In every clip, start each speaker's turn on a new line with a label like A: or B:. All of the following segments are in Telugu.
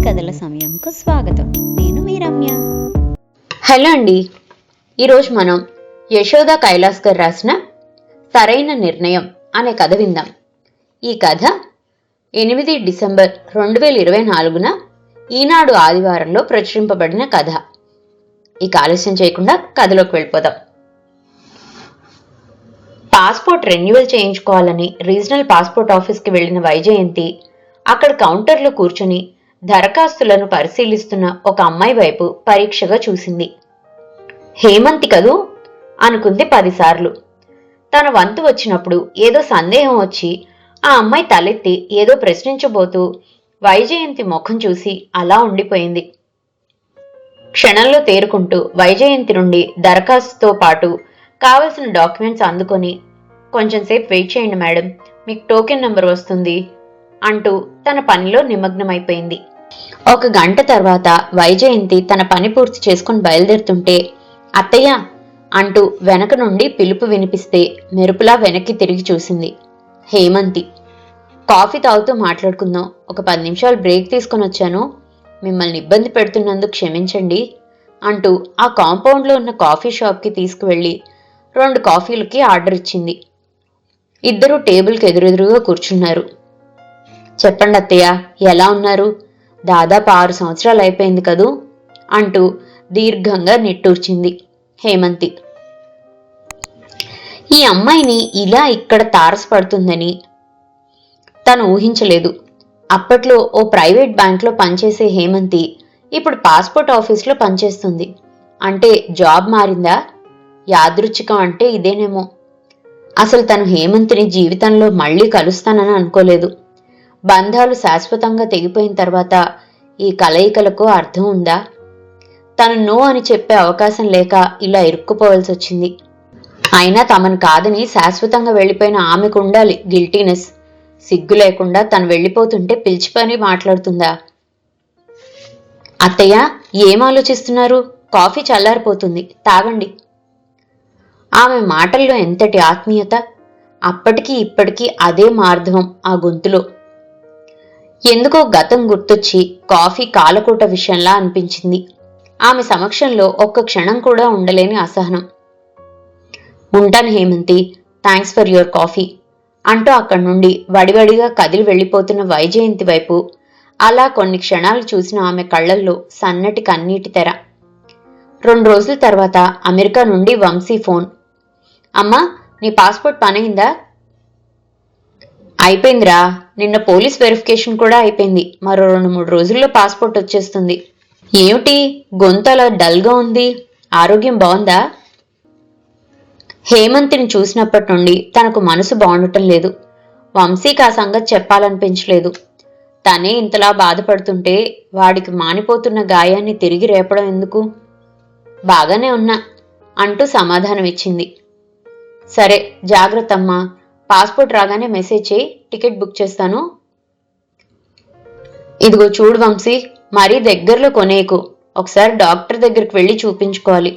A: కథల సమయంకు స్వాగతం. నేను మీ రమ్య.
B: హలో అండి. ఈరోజు మనం యశోద కైలాస్ గారు రాసిన సరైన నిర్ణయం అనే కథ విందాం. ఈ కథ 8 డిసెంబర్ 2024 ఈనాడు ఆదివారంలో ప్రచురింపబడిన కథ. ఇక ఆలస్యం చేయకుండా కథలోకి వెళ్ళిపోదాం. పాస్పోర్ట్ రెన్యువల్ చేయించుకోవాలని రీజనల్ పాస్పోర్ట్ ఆఫీస్కి వెళ్లిన వైజయంతి అక్కడ కౌంటర్లో కూర్చుని దరఖాస్తులను పరిశీలిస్తున్న ఒక అమ్మాయి వైపు పరీక్షగా చూసింది. హేమంతి కదూ అనుకుంది 10 సార్లు. తన వంతు వచ్చినప్పుడు ఏదో సందేహం వచ్చి ఆ అమ్మాయి తలెత్తి ఏదో ప్రశ్నించబోతూ వైజయంతి ముఖం చూసి అలా ఉండిపోయింది. క్షణంలో తేరుకుంటూ వైజయంతి నుండి దరఖాస్తుతో పాటు కావలసిన డాక్యుమెంట్స్ అందుకొని, కొంచెంసేపు వెయిట్ చేయండి మేడం, మీకు టోకెన్ నెంబర్ వస్తుంది అంటూ తన పనిలో నిమగ్నమైపోయింది. 1 గంట తర్వాత వైజయంతి తన పని పూర్తి చేసుకుని బయలుదేరుతుంటే అత్తయ్య అంటూ వెనక నుండి పిలుపు వినిపిస్తే మెరుపులా వెనక్కి తిరిగి చూసింది హేమంతి. కాఫీ తాగుతూ మాట్లాడుకుందాం, ఒక 10 నిమిషాలు బ్రేక్ తీసుకొని వచ్చాను, మిమ్మల్ని ఇబ్బంది పెడుతున్నందుకు క్షమించండి అంటూ ఆ కాంపౌండ్లో ఉన్న కాఫీ షాప్కి తీసుకువెళ్ళి 2 కాఫీలకి ఆర్డర్ ఇచ్చింది. ఇద్దరూ టేబుల్కి ఎదురెదురుగా కూర్చున్నారు. చెప్పండి అత్తయ్య, ఎలా ఉన్నారు? దాదాపు 6 సంవత్సరాలు అయిపోయింది కదూ అంటూ దీర్ఘంగా నిట్టూర్చింది హేమంతి. ఈ అమ్మాయిని ఇలా ఇక్కడ తారసపడుతుందని తను ఊహించలేదు. అప్పట్లో ఓ ప్రైవేట్ బ్యాంక్లో పనిచేసే హేమంతి ఇప్పుడు పాస్పోర్ట్ ఆఫీస్లో పనిచేస్తుంది. అంటే జాబ్ మారిందా? యాదృచ్ఛికం అంటే ఇదేనేమో. అసలు తను హేమంతిని జీవితంలో మళ్లీ కలుస్తానని అనుకోలేదు. బంధాలు శాశ్వతంగా తెగిపోయిన తర్వాత ఈ కలయికలకు అర్థం ఉందా? తను నో అని చెప్పే అవకాశం లేక ఇలా ఇరుక్కుపోవాల్సి వచ్చింది. అయినా తమను కాదని శాశ్వతంగా వెళ్లిపోయిన ఆమెకు ఉండాలి గిల్టీనెస్. సిగ్గు లేకుండా తను వెళ్లిపోతుంటే పిలిచిపని మాట్లాడుతుందా? అత్తయ్య, ఏం ఆలోచిస్తున్నారు? కాఫీ చల్లారిపోతుంది, తాగండి. ఆమె మాటల్లో ఎంతటి ఆత్మీయత! అప్పటికీ ఇప్పటికీ అదే మార్ధవం ఆ గొంతులో. ఎందుకో గతం గుర్తొచ్చి కాఫీ కాలకూట విషయంలా అనిపించింది. ఆమె సమక్షంలో ఒక్క క్షణం కూడా ఉండలేని అసహనం. ఉంటాను Hemanthi, thanks for your coffee అంటూ అక్కడి నుండి వడివడిగా కదిలి వెళ్లిపోతున్న వైజయంతి వైపు అలా కొన్ని క్షణాలు చూసిన ఆమె కళ్లల్లో సన్నటి కన్నీటి తెర. 2 రోజుల తర్వాత అమెరికా నుండి వంశీ ఫోన్. అమ్మా, నీ పాస్పోర్ట్ పనైందా? అయిపోయిందిరా, నిన్న పోలీస్ వెరిఫికేషన్ కూడా అయిపోయింది. మరో 2-3 రోజుల్లో పాస్పోర్ట్ వచ్చేస్తుంది. ఏమిటి గొంతు అలా డల్గా ఉంది? ఆరోగ్యం బాగుందా? హేమంతిని చూసినప్పటి నుండి తనకు మనసు బాగుండటం లేదు. వంశీకి ఆ సంగతి చెప్పాలనిపించలేదు. తనే ఇంతలా బాధపడుతుంటే వాడికి మానిపోతున్న గాయాన్ని తిరిగి రేపడం ఎందుకు? బాగానే ఉన్నా అంటూ సమాధానమిచ్చింది. సరే, జాగ్రత్తమ్మా, పాస్పోర్ట్ రాగానే మెసేజ్ చేయి, టికెట్ బుక్ చేస్తాను. ఇదిగో చూడు వంశీ, మరీ దగ్గరలో కొనేకు. ఒకసారి డాక్టర్ దగ్గరికి వెళ్ళి చూపించుకోవాలి.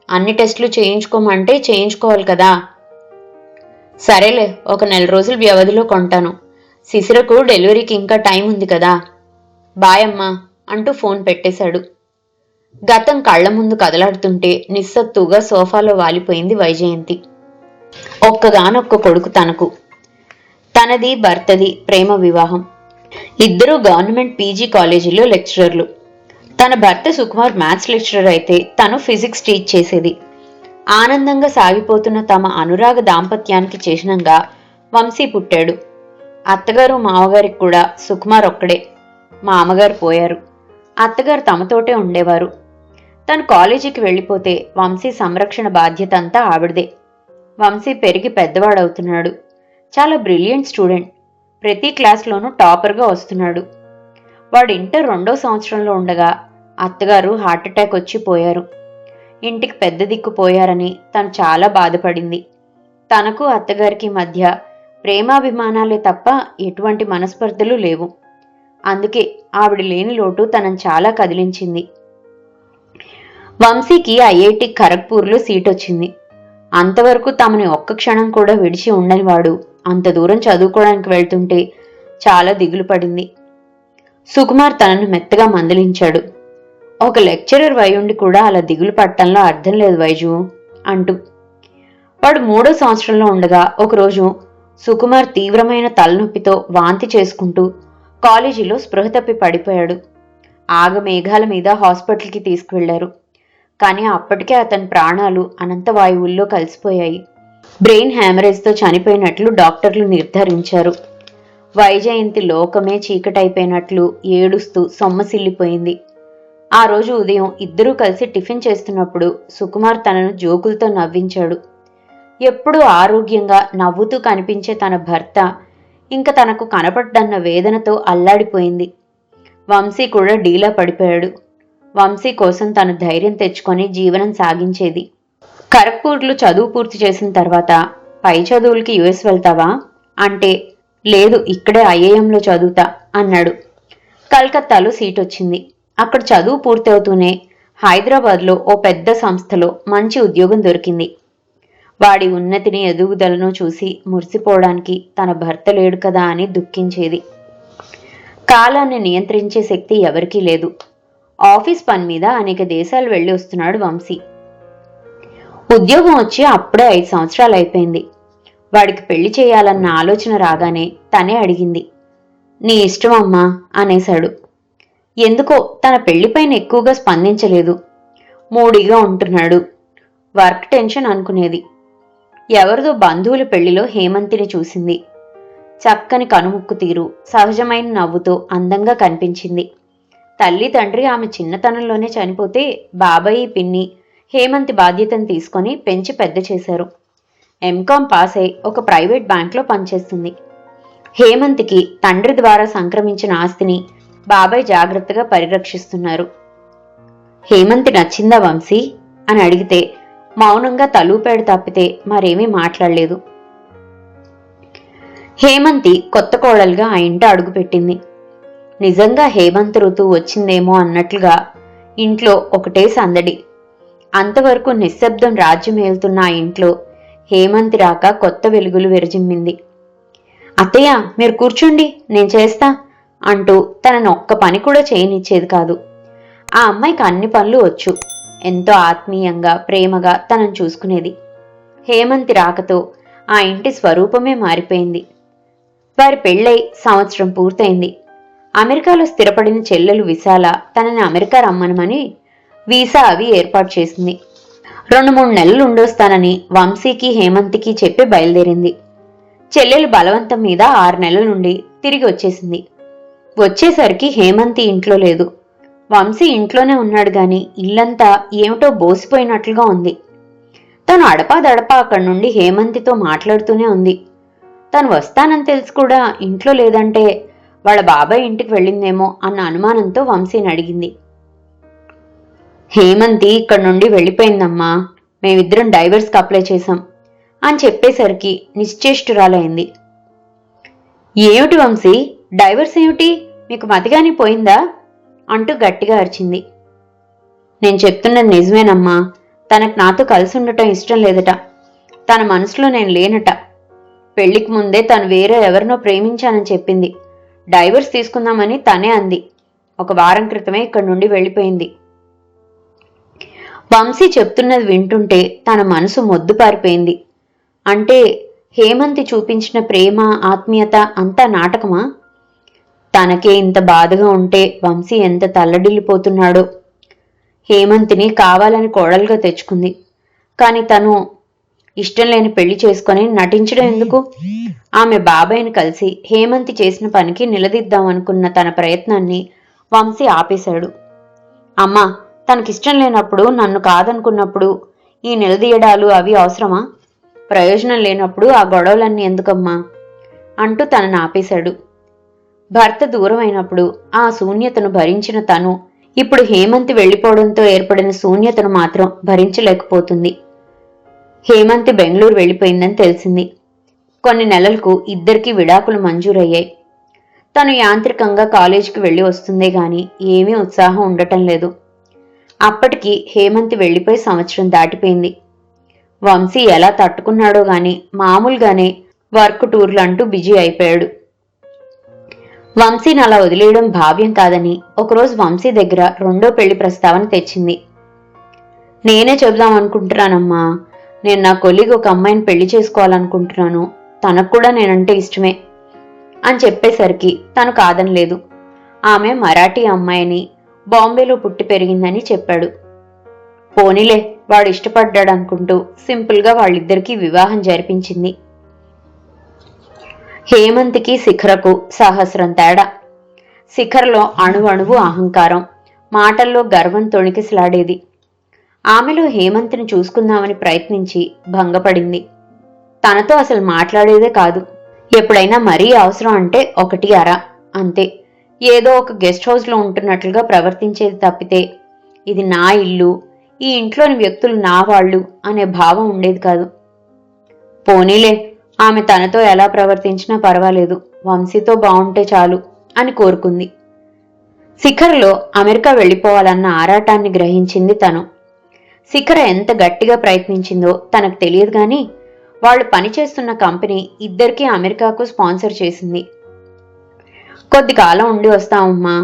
B: అన్ని టెస్టులు చేయించుకోమంటే చేయించుకోవాలి కదా. సరేలే, ఒక 4 రోజుల వ్యవధిలో కొంటాను. శిశిరకు డెలివరీకి ఇంకా టైం ఉంది కదా. బాయ్ అమ్మా అంటూ ఫోన్ పెట్టేశాడు. గతం కళ్ల ముందు కదలాడుతుంటే నిస్సత్తుగా సోఫాలో వాలిపోయింది వైజయంతి. ఒక్కగానొక్క కొడుకు తనకు. తనది భర్తది ప్రేమ వివాహం. ఇద్దరూ గవర్నమెంట్ పీజీ కాలేజీలో లెక్చరర్లు. తన భర్త సుకుమార్ మ్యాథ్స్ లెక్చరర్ అయితే తను ఫిజిక్స్ టీచ్ చేసేది. ఆనందంగా సాగిపోతున్న తమ అనురాగ దాంపత్యానికి చిహ్నంగా వంశీ పుట్టాడు. అత్తగారు మామగారికి కూడా సుకుమార్ ఒక్కడే. మా అమ్మగారు పోయారు. అత్తగారు తమతోటే ఉండేవారు. తను కాలేజీకి వెళ్ళిపోతే వంశీ సంరక్షణ బాధ్యత అంతా ఆవిడదే. వంశీ పెరిగి పెద్దవాడవుతున్నాడు. చాలా బ్రిలియంట్ స్టూడెంట్. ప్రతి క్లాస్లోనూ టాపర్గా వస్తున్నాడు. వాడు ఇంటర్ 2వ సంవత్సరంలో ఉండగా అత్తగారు హార్ట్అటాక్ వచ్చి పోయారు. ఇంటికి పెద్ద దిక్కు పోయారని తను చాలా బాధపడింది. తనకు అత్తగారికి మధ్య ప్రేమాభిమానాలే తప్ప ఎటువంటి మనస్పర్ధలు లేవు. అందుకే ఆవిడ లేని లోటు తనను చాలా కదిలించింది. వంశీకి ఐఐటి ఖరగ్పూర్లో సీట్ వచ్చింది. అంతవరకు తమని ఒక్క క్షణం కూడా విడిచి ఉండనివాడు అంత దూరం చదువుకోవడానికి వెళ్తుంటే చాలా దిగులు పడింది. సుకుమార్ తనను మెత్తగా మందలించాడు. ఒక లెక్చరర్ వయుండి కూడా అలా దిగులు పట్టడంలో అర్థం లేదు వైజు అంటూ. వాడు 3వ సంవత్సరంలో ఉండగా ఒకరోజు సుకుమార్ తీవ్రమైన తలనొప్పితో వాంతి చేసుకుంటూ కాలేజీలో స్పృహ తప్పి పడిపోయాడు. ఆగమేఘాల మీద హాస్పిటల్కి తీసుకువెళ్లారు. కానీ అప్పటికే అతని ప్రాణాలు అనంత వాయువుల్లో కలిసిపోయాయి. బ్రెయిన్ హ్యామరేజ్తో చనిపోయినట్లు డాక్టర్లు నిర్ధారించారు. వైజయంతి లోకమే చీకటైపోయినట్లు ఏడుస్తూ సొమ్మసిల్లిపోయింది. ఆ రోజు ఉదయం ఇద్దరూ కలిసి టిఫిన్ చేస్తున్నప్పుడు సుకుమార్ తనను జోకులతో నవ్వించాడు. ఎప్పుడూ ఆరోగ్యంగా నవ్వుతూ కనిపించే తన భర్త ఇంక తనకు కనపడ్డన్న వేదనతో అల్లాడిపోయింది. వంశీ కూడా డీలా పడిపోయాడు. వంశీ కోసం తను ధైర్యం తెచ్చుకొని జీవనం సాగించేది. ఖరగ్పూర్లో చదువు పూర్తి చేసిన తర్వాత పై చదువులకి యుఎస్ వెళ్తావా అంటే, లేదు ఇక్కడే ఐఐఎంలో చదువుతా అన్నాడు. కలకత్తాలో సీట్ వచ్చింది. అక్కడ చదువు పూర్తవుతూనే హైదరాబాద్లో ఓ పెద్ద సంస్థలో మంచి ఉద్యోగం దొరికింది. వాడి ఉన్నతిని ఎదుగుదలను చూసి మురిసిపోవడానికి తన భర్త లేడు కదా అని దుఃఖించేది. కాలాన్ని నియంత్రించే శక్తి ఎవరికీ లేదు. ఆఫీస్ పని మీద అనేక దేశాలు వెళ్ళి వస్తున్నాడు వంశీ. ఉద్యోగం వచ్చి అప్పుడే 5 సంవత్సరాలు అయిపోయింది. వాడికి పెళ్లి చేయాలన్న ఆలోచన రాగానే తనే అడిగింది. నీ ఇష్టమమ్మా అనేశాడు. ఎందుకో తన పెళ్లిపైన ఎక్కువగా స్పందించలేదు. మూడీగా ఉంటున్నాడు. వర్క్ టెన్షన్ అనుకునేది. ఎవరిదో బంధువుల పెళ్లిలో హేమంతిని చూసింది. చక్కని కనుముక్కు తీరు, సహజమైన నవ్వుతో అందంగా కనిపించింది. తల్లి తండ్రి ఆమె చిన్నతనంలోనే చనిపోతే బాబాయి పిన్ని హేమంతి బాధ్యతను తీసుకొని పెంచి పెద్ద చేశారు. ఎంకాం పాస్ అయి ఒక ప్రైవేట్ బ్యాంక్లో పనిచేస్తుంది. హేమంతికి తండ్రి ద్వారా సంక్రమించిన ఆస్తిని బాబాయ్ జాగ్రత్తగా పరిరక్షిస్తున్నారు. హేమంతి నచ్చిందా వంశీ అని అడిగితే మౌనంగా తలూపాడు తప్పితే మరేమీ మాట్లాడలేదు. హేమంతి కొత్త కోడలుగా ఆ ఇంట అడుగుపెట్టింది. నిజంగా హేమంత్ ఋతువు వచ్చిందేమో అన్నట్లుగా ఇంట్లో ఒకటే సందడి. అంతవరకు నిశ్శబ్దం రాజ్యమేలుతున్న ఆ ఇంట్లో హేమంతి రాక కొత్త వెలుగులు విరజిమ్మింది. అత్తయ్య మీరు కూర్చోండి, నేను చేస్తా అంటూ తనను ఒక్క పని కూడా చేయనిచ్చేది కాదు. ఆ అమ్మాయికి అన్ని పనులు వచ్చు. ఎంతో ఆత్మీయంగా ప్రేమగా తనను చూసుకునేది. హేమంతి రాకతో ఆ ఇంటి స్వరూపమే మారిపోయింది. వారి పెళ్ళై సంవత్సరం పూర్తయింది. అమెరికాలో స్థిరపడిన చెల్లెలు విశాల తనని అమెరికా రమ్మనమని వీసా అవి ఏర్పాటు చేసింది. 2-3 నెలలు ఉండొస్తానని వంశీకి హేమంతికి చెప్పి బయలుదేరింది. చెల్లెలు బలవంతం మీద 6 నెలల నుండి తిరిగి వచ్చేసింది. వచ్చేసరికి హేమంతి ఇంట్లో లేదు. వంశీ ఇంట్లోనే ఉన్నాడు గాని ఇల్లంతా ఏమిటో బోసిపోయినట్లుగా ఉంది. తను అడపాదడపా అక్కడి నుండి హేమంతితో మాట్లాడుతూనే ఉంది. తను వస్తానని తెలిసి కూడా ఇంట్లో లేదంటే వాళ్ళ బాబాయ్ ఇంటికి వెళ్ళిందేమో అన్న అనుమానంతో వంశీని అడిగింది. హేమంతి ఇక్కడి నుండి వెళ్ళిపోయిందమ్మా, మేమిద్దరం డైవర్స్కి అప్లై చేశాం అని చెప్పేసరికి నిశ్చేష్టురాలైంది. ఏమిటి వంశీ, డైవర్స్ ఏమిటి, మీకు మతిగాని పోయిందా అంటూ గట్టిగా అరిచింది. నేను చెప్తున్నది నిజమేనమ్మా, తనకు నాతో కలిసి ఉండటం ఇష్టం లేదట. తన మనసులో నేను లేనట. పెళ్లికి ముందే తను వేరే ఎవరినో ప్రేమించానని చెప్పింది. డైవర్స్ తీసుకుందామని తనే అంది. 1 వారం క్రితమే ఇక్కడి నుండి వెళ్ళిపోయింది. వంశీ చెప్తున్నది వింటుంటే తన మనసు మొద్దుపారిపోయింది. అంటే హేమంతి చూపించిన ప్రేమ ఆత్మీయత అంతా నాటకమా? తనకే ఇంత బాధగా ఉంటే వంశీ ఎంత తల్లడిల్లిపోతున్నాడో. హేమంతిని కావాలని కోడలుగా తెచ్చుకుంది. కాని తను ఇష్టం లేని పెళ్లి చేసుకొని నటించడం ఎందుకు? ఆమె బాబాయ్ని కలిసి హేమంతి చేసిన పనికి నిలదీద్దామనుకున్న తన ప్రయత్నాన్ని వంశీ ఆపేశాడు. అమ్మా, తనకిష్టం లేనప్పుడు, నన్ను కాదనుకున్నప్పుడు ఈ నిలదీయడాలు అవి అవసరమా? ప్రయోజనం లేనప్పుడు ఆ గొడవలన్నీ ఎందుకమ్మా అంటూ తనను ఆపేశాడు. భర్త దూరం అయినప్పుడు ఆ శూన్యతను భరించిన తను ఇప్పుడు హేమంతి వెళ్లిపోవడంతో ఏర్పడిన శూన్యతను మాత్రం భరించలేకపోతుంది. హేమంతి బెంగళూరు వెళ్లిపోయిందని తెలిసింది. కొన్ని నెలలకు ఇద్దరికీ విడాకులు మంజూరయ్యాయి. తను యాంత్రికంగా కాలేజీకి వెళ్లి వస్తుందే గాని ఏమీ ఉత్సాహం ఉండటం లేదు. అప్పటికి హేమంతి వెళ్లిపోయి సంవత్సరం దాటిపోయింది. వంశీ ఎలా తట్టుకున్నాడో గాని మామూలుగానే వర్క్ టూర్లు అంటూ బిజీ అయిపోయాడు. వంశీని అలా వదిలేయడం భావ్యం కాదని ఒకరోజు వంశీ దగ్గర రెండో పెళ్లి ప్రస్తావన తెచ్చింది. నేనే చెబుదాం అనుకుంటున్నానమ్మా, నేను నా కొలీగ్ ఒక అమ్మాయిని పెళ్లి చేసుకోవాలనుకుంటున్నాను, తనకు కూడా నేనంటే ఇష్టమే అని చెప్పేసరికి తను కాదనలేదు. ఆమె మరాఠీ అమ్మాయిని, బాంబేలో పుట్టి పెరిగిందని చెప్పాడు. పోనీలే, వాడు ఇష్టపడ్డాడనుకుంటూ సింపుల్గా వాళ్ళిద్దరికీ వివాహం జరిపించింది. హేమంత్కి శిఖరకు సహస్రం తేడా. శిఖర్లో అణువణువు అహంకారం, మాటల్లో గర్వం తొణికిసలాడేది. ఆమెలో హేమంత్ని చూసుకుందామని ప్రయత్నించి భంగపడింది. తనతో అసలు మాట్లాడేదే కాదు. ఎప్పుడైనా మరీ అవసరం అంటే ఒకటి అర అంతే. ఏదో ఒక గెస్ట్ హౌస్లో ఉంటున్నట్లుగా ప్రవర్తించేది తప్పితే ఇది నా ఇల్లు, ఈ ఇంట్లోని వ్యక్తులు నా వాళ్ళు అనే భావం ఉండేది కాదు. పోనీలే, ఆమె తనతో ఎలా ప్రవర్తించినా పర్వాలేదు, వంశీతో బావుంటే చాలు అని కోరుకుంది. శిఖర్లో అమెరికా వెళ్ళిపోవాలన్న ఆరాటాన్ని గ్రహించింది తను. శిఖర ఎంత గట్టిగా ప్రయత్నించిందో తనకు తెలియదు గాని వాళ్లు పనిచేస్తున్న కంపెనీ ఇద్దరికీ అమెరికాకు స్పాన్సర్ చేసింది. కొద్ది కాలం ఉండి వస్తామమ్మా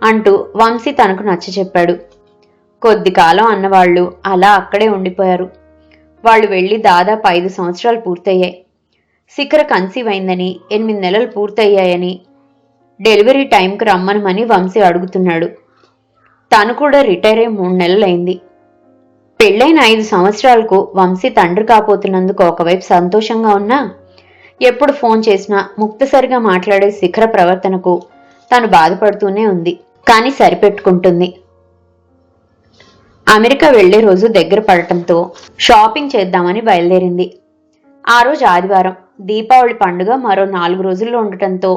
B: అంటూ వంశీ తనకు నచ్చచెప్పాడు. కొద్ది కాలం అన్నవాళ్లు అలా అక్కడే ఉండిపోయారు. వాళ్ళు వెళ్లి దాదాపు 5 సంవత్సరాలు పూర్తయ్యాయి. శిఖర కన్సీవ్ అయిందని, 8 నెలలు పూర్తయ్యాయని, డెలివరీ టైంకి రమ్మనమని వంశీ అడుగుతున్నాడు. తను కూడా రిటైర్ అయి 3 నెలలైంది. పెళ్లైన 5 సంవత్సరాలకు వంశీ తండ్రి కాబోతున్నందుకు ఒకవైపు సంతోషంగా ఉన్నా, ఎప్పుడు ఫోన్ చేసినా ముక్తసరిగా మాట్లాడే శిఖర ప్రవర్తనకు తను బాధపడుతూనే ఉంది. కానీ సరిపెట్టుకుంటుంది. అమెరికా వెళ్లే రోజు దగ్గర పడటంతో షాపింగ్ చేద్దామని బయలుదేరింది. ఆ రోజు ఆదివారం, దీపావళి పండుగ మరో 4 రోజుల్లో ఉండటంతో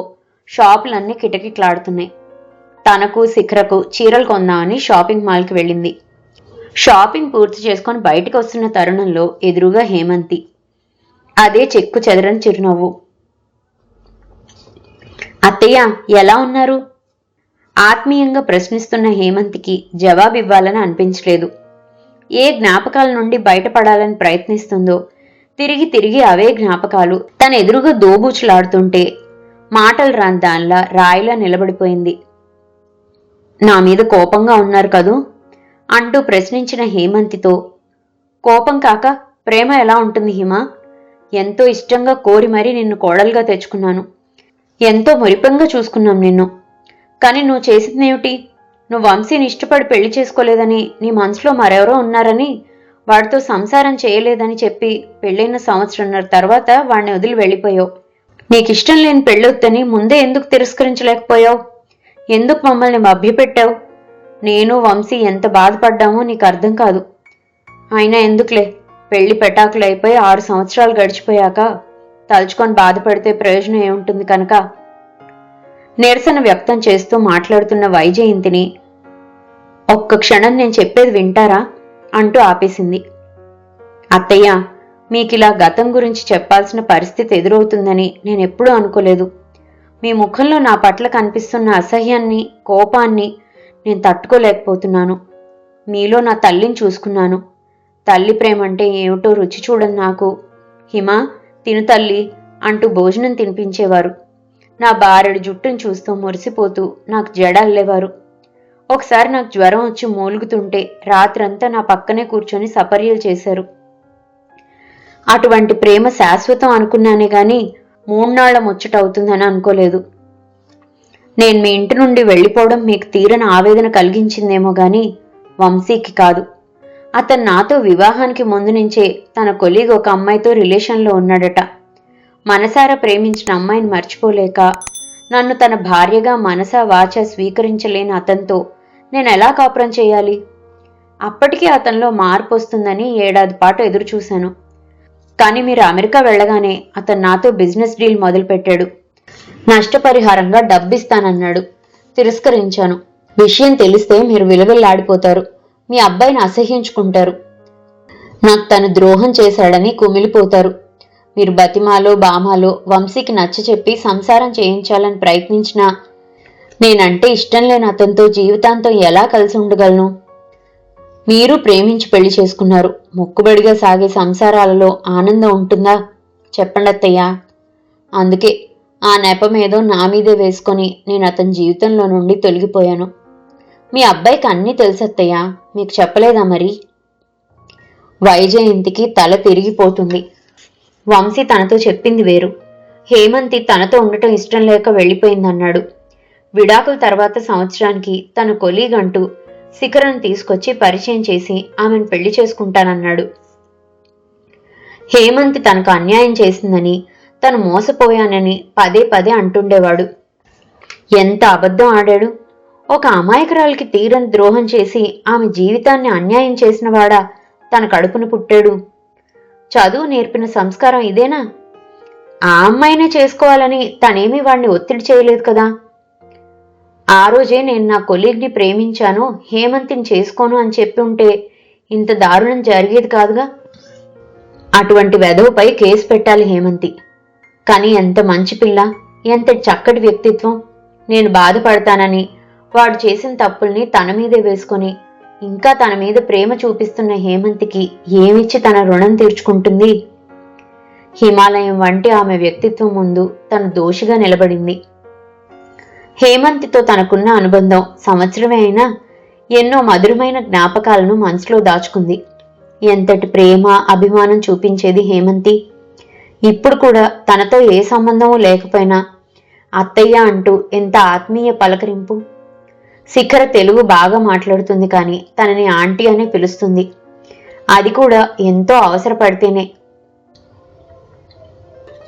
B: షాపులన్నీ కిటకిటలాడుతున్నాయి. తనకు శిఖరకు చీరలు కొందామని షాపింగ్ మాల్కి వెళ్ళింది. షాపింగ్ పూర్తి చేసుకుని బయటకు వస్తున్న తరుణంలో ఎదురుగా హేమంతి, అదే చెక్కు చెదరని చిరునవ్వు. అత్తయ్య, ఎలా ఉన్నారు? ఆత్మీయంగా ప్రశ్నిస్తున్న హేమంతికి జవాబివ్వాలని అనిపించలేదు. ఏ జ్ఞాపకాల నుండి బయటపడాలని ప్రయత్నిస్తుందో తిరిగి తిరిగి అవే జ్ఞాపకాలు తన ఎదురుగా దోబూచులాడుతుంటే మాటలు రాని దానిలా రాయిలా నిలబడిపోయింది. నా మీద కోపంగా ఉన్నారు కదూ అంటూ ప్రశ్నించిన హేమంతితో, కోపం కాక ప్రేమ ఎలా ఉంటుంది హిమా? ఎంతో ఇష్టంగా కోరి మరీ నిన్ను కోడలుగా తెచ్చుకున్నాను. ఎంతో మురిపంగా చూసుకున్నాం నిన్ను. కానీ నువ్వు చేసిందేమిటి? నువ్వు వంశీని ఇష్టపడి పెళ్లి చేసుకోలేదని, నీ మనసులో మరెవరో ఉన్నారని, వాడితో సంసారం చేయలేదని చెప్పి పెళ్ళైన 1.5 సంవత్సరం తర్వాత వాడిని వదిలి వెళ్ళిపోయావు. నీకిష్టం లేని పెళ్ళొద్దని ముందే ఎందుకు తిరస్కరించలేకపోయావు? ఎందుకు మమ్మల్ని మభ్యపెట్టావు? నేను వంశీ ఎంత బాధపడ్డామో నీకు అర్థం కాదు. అయినా ఎందుకులే, పెళ్లి పెటాకులు అయిపోయి 6 సంవత్సరాలు గడిచిపోయాక తలుచుకొని బాధపడితే ప్రయోజనం ఏముంటుంది కనుక నిరసన వ్యక్తం చేస్తూ మాట్లాడుతున్న వైజయంతిని, ఒక్క క్షణం నేను చెప్పేది వింటారా అంటూ ఆపేసింది. అత్తయ్య, మీకిలా గతం గురించి చెప్పాల్సిన పరిస్థితి ఎదురవుతుందని నేనెప్పుడూ అనుకోలేదు. మీ ముఖంలో నా పట్ల కనిపిస్తున్న అసహ్యాన్ని, కోపాన్ని నేను తట్టుకోలేకపోతున్నాను. మీలో నా తల్లిని చూసుకున్నాను. తల్లి ప్రేమంటే ఏమిటో రుచి చూడని నాకు, హిమా తిను తల్లి అంటూ భోజనం తినిపించేవారు. నా బారెడు జుట్టును చూస్తూ మురిసిపోతూ నాకు జడల్లేవారు. ఒకసారి నాకు జ్వరం వచ్చి మూలుగుతుంటే రాత్రంతా నా పక్కనే కూర్చొని సపర్యలు చేశారు. అటువంటి ప్రేమ శాశ్వతం అనుకున్నానే గాని 3 నాళ్ల ముచ్చట అవుతుందని అనుకోలేదు. నేను మీ ఇంటి నుండి వెళ్ళిపోవడం మీకు తీరని ఆవేదన కలిగించిందేమో గాని వంశీకి కాదు. అతను నాతో వివాహానికి ముందు నుంచే తన కొలీగ్ ఒక అమ్మాయితో రిలేషన్లో ఉన్నాడట. మనసారా ప్రేమించిన అమ్మాయిని మర్చిపోలేక నన్ను తన భార్యగా మనసా వాచా స్వీకరించలేని అతనితో నేను ఎలా కాపురం చేయాలి? అప్పటికీ అతనిలో మార్పు వస్తుందని 1 ఏడాది పాటు ఎదురుచూశాను. కానీ మీరు అమెరికా వెళ్ళగానే అతను నాతో బిజినెస్ డీల్ మొదలుపెట్టాడు. నష్టపరిహారంగా డబ్బిస్తానన్నాడు. తిరస్కరించాను. విషయం తెలిస్తే మీరు విలువెల్లాడిపోతారు. మీ అబ్బాయిని అసహ్యించుకుంటారు. నాకు తను ద్రోహం చేశాడని కుమిలిపోతారు. మీరు బతిమాలో బామాలో వంశీకి నచ్చచెప్పి సంసారం చేయించాలని ప్రయత్నించినా నేనంటే ఇష్టం లేని అతనితో జీవితాంతం ఎలా కలిసి ఉండగలను? మీరు ప్రేమించి పెళ్లి చేసుకున్నారు. మొక్కుబడిగా సాగే సంసారాలలో ఆనందం ఉంటుందా? చెప్పండి అత్తయ్య. అందుకే ఆ నెపమేదో నా మీదే వేసుకొని నేను అతని జీవితంలో నుండి తొలగిపోయాను. మీ అబ్బాయికి అన్నీ తెలుసత్తయ్య, మీకు చెప్పలేదా మరి? వైజయంతికి తల తిరిగిపోతుంది. వంశీ తనతో చెప్పింది వేరు. హేమంతి తనతో ఉండటం ఇష్టం లేక వెళ్ళిపోయిందన్నాడు. విడాకుల తర్వాత సంవత్సరానికి తన కొలీగ్ అంటూ శిఖరం తీసుకొచ్చి పరిచయం చేసి ఆమెను పెళ్లి చేసుకుంటానన్నాడు. హేమంతి తనకు అన్యాయం చేసిందని, తను మోసపోయానని పదే పదే అంటుండేవాడు. ఎంత అబద్ధం ఆడాడు! ఒక అమాయకురాలికి తీరని ద్రోహం చేసి ఆమె జీవితాన్ని అన్యాయం చేసినవాడా తన కడుపున పుట్టాడు. చదువు నేర్పిన సంస్కారం ఇదేనా? ఆ అమ్మాయినే చేసుకోవాలని తనేమీ వాణ్ణి ఒత్తిడి చేయలేదు కదా. ఆ రోజే నేను నా కొలీగ్ని ప్రేమించాను, హేమంతిని చేసుకోను అని చెప్పి ఉంటే ఇంత దారుణం జరిగేది కాదుగా. అటువంటి వెధవపై కేసు పెట్టాలి హేమంతి. కానీ ఎంత మంచి పిల్ల, ఎంత చక్కటి వ్యక్తిత్వం. నేను బాధపడతానని వాడు చేసిన తప్పుల్ని తన మీదే వేసుకొని ఇంకా తన మీద ప్రేమ చూపిస్తున్న హేమంతికి ఏమిచ్చి తన రుణం తీర్చుకుంటుంది? హిమాలయం వంటి ఆమె వ్యక్తిత్వం ముందు తను దోషిగా నిలబడింది. హేమంతితో తనకున్న అనుబంధం సంవత్సరమే అయినా ఎన్నో మధురమైన జ్ఞాపకాలను మనసులో దాచుకుంది. ఎంతటి ప్రేమ అభిమానం చూపించేది హేమంతి. ఇప్పుడు కూడా తనతో ఏ సంబంధమూ లేకపోయినా అత్తయ్య అంటూ ఎంత ఆత్మీయ పలకరింపు. శిఖర తెలుగు బాగా మాట్లాడుతుంది, కానీ తనని ఆంటీ అనే పిలుస్తుంది. అది కూడా ఎంతో అవసరపడితేనే.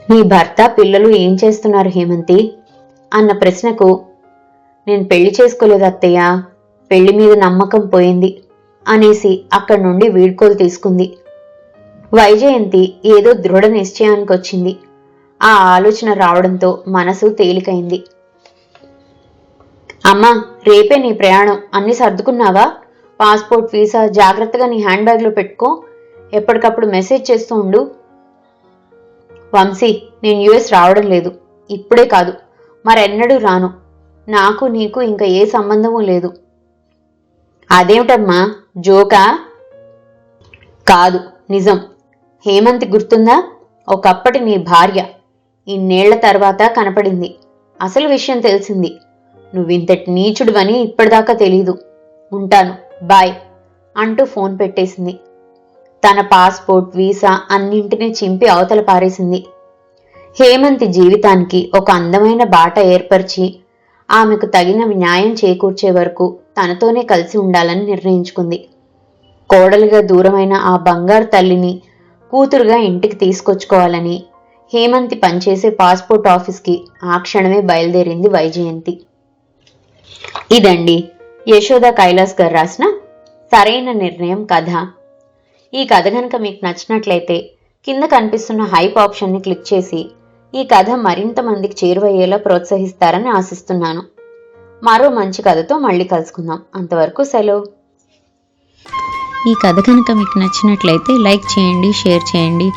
B: నీ భర్త పిల్లలు ఏం చేస్తున్నారు హేమంతి అన్న ప్రశ్నకు, నేను పెళ్లి చేసుకోలేదు అత్తయ్య, పెళ్లి మీద నమ్మకం పోయింది అనేసి అక్కడి నుండి వీడ్కోలు తీసుకుంది. వైజయంతి ఏదో దృఢ నిశ్చయానికి వచ్చింది. ఆ ఆలోచన రావడంతో మనసు తేలికైంది. అమ్మా, రేపే నీ ప్రయాణం, అన్ని సర్దుకున్నావా? పాస్పోర్ట్, వీసా జాగ్రత్తగా నీ హ్యాండ్ బ్యాగ్లో పెట్టుకో. ఎప్పటికప్పుడు మెసేజ్ చేస్తూ ఉండు. వంశీ, నేను యుఎస్ రావడం లేదు. ఇప్పుడే కాదు, మరెన్నడూ రాను. నాకు నీకు ఇంకా ఏ సంబంధమూ లేదు. అదేమిటమ్మా, జోకా? కాదు, నిజం. హేమంతి గుర్తుందా? ఒకప్పటి నీ భార్య. ఇన్నేళ్ల తర్వాత కనపడింది. అసలు విషయం తెలిసింది. నువ్వింతటి నీచుడువని ఇప్పటిదాకా తెలీదు. ఉంటాను, బాయ్ అంటూ ఫోన్ పెట్టేసింది. తన పాస్పోర్ట్, వీసా అన్నింటినీ చింపి అవతల పారేసింది. హేమంతి జీవితానికి ఒక అందమైన బాట ఏర్పరిచి ఆమెకు తగిన న్యాయం చేకూర్చే వరకు తనతోనే కలిసి ఉండాలని నిర్ణయించుకుంది. కోడలిగా దూరమైన ఆ బంగారు తల్లిని కూతురుగా ఇంటికి తీసుకొచ్చుకోవాలని హేమంతి పనిచేసే పాస్పోర్ట్ ఆఫీస్కి ఆ క్షణమే బయలుదేరింది వైజయంతి. ఇదండి యశోద కైలాస్ గారు రాసిన సరైన నిర్ణయం కథ. ఈ కథ కనుక మీకు నచ్చినట్లయితే కింద కనిపిస్తున్న హైప్ ఆప్షన్ని క్లిక్ చేసి ఈ కథ మరింత మందికి చేరువయ్యేలా ప్రోత్సహిస్తారని ఆశిస్తున్నాను. మరో మంచి కథతో మళ్ళీ కలుసుకుందాం. అంతవరకు సెలవు.
A: ఈ కథ కనుక మీకు నచ్చినట్లయితే లైక్ చేయండి, షేర్ చేయండి.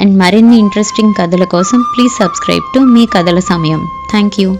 A: అండ్ మరిన్ని ఇంట్రెస్టింగ్ కథల కోసం ప్లీజ్ సబ్స్క్రైబ్ టు మీ కథల సమయం. Thank you.